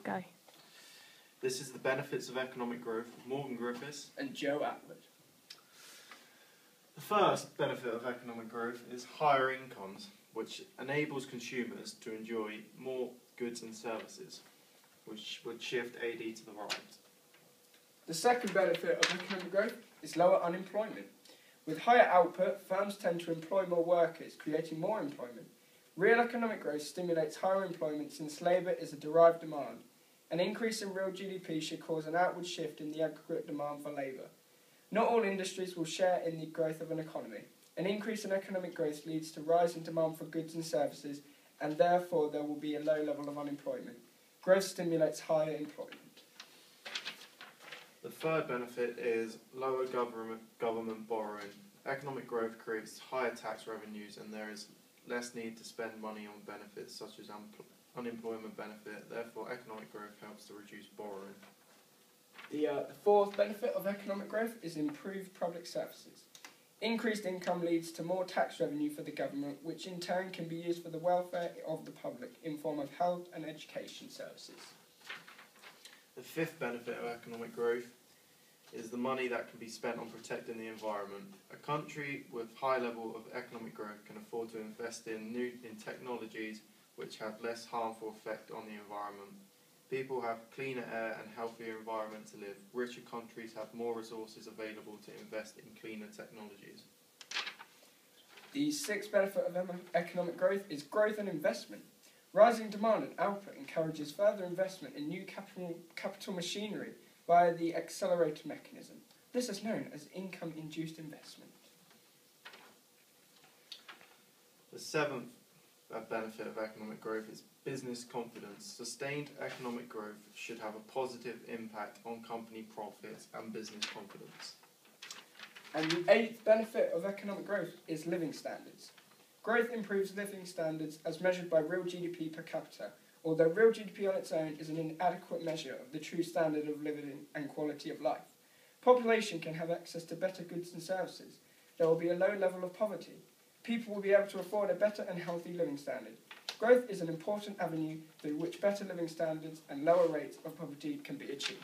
Go. This is the benefits of economic growth with Morgan Griffiths and Joe Atwood. The first benefit of economic growth is higher incomes, which enables consumers to enjoy more goods and services, which would shift AD to the right. The second benefit of economic growth is lower unemployment. With higher output, firms tend to employ more workers, creating more employment. Real economic growth stimulates higher employment since labour is a derived demand. An increase in real GDP should cause an outward shift in the aggregate demand for labour. Not all industries will share in the growth of an economy. An increase in economic growth leads to rise in demand for goods and services, and therefore there will be a low level of unemployment. Growth stimulates higher employment. The third benefit is lower government borrowing. Economic growth creates higher tax revenues, and there is less need to spend money on benefits such as unemployment benefit. Therefore, economic growth helps to reduce borrowing. The fourth benefit of economic growth is improved public services. Increased income leads to more tax revenue for the government, which in turn can be used for the welfare of the public in form of health and education services. The fifth benefit of economic growth is the money that can be spent on protecting the environment. A country with high level of economic growth can afford to invest in technologies which have less harmful effect on the environment. People have cleaner air and healthier environment to live. Richer countries have more resources available to invest in cleaner technologies. The sixth benefit of economic growth is growth and investment. Rising demand and output encourages further investment in new capital machinery via the accelerator mechanism. This is known as income-induced investment. The seventh benefit of economic growth is business confidence. Sustained economic growth should have a positive impact on company profits and business confidence. And the eighth benefit of economic growth is living standards. Growth improves living standards as measured by real GDP per capita, although real GDP on its own is an inadequate measure of the true standard of living and quality of life. Population can have access to better goods and services. There will be a low level of poverty. People will be able to afford a better and healthy living standard. Growth is an important avenue through which better living standards and lower rates of poverty can be achieved.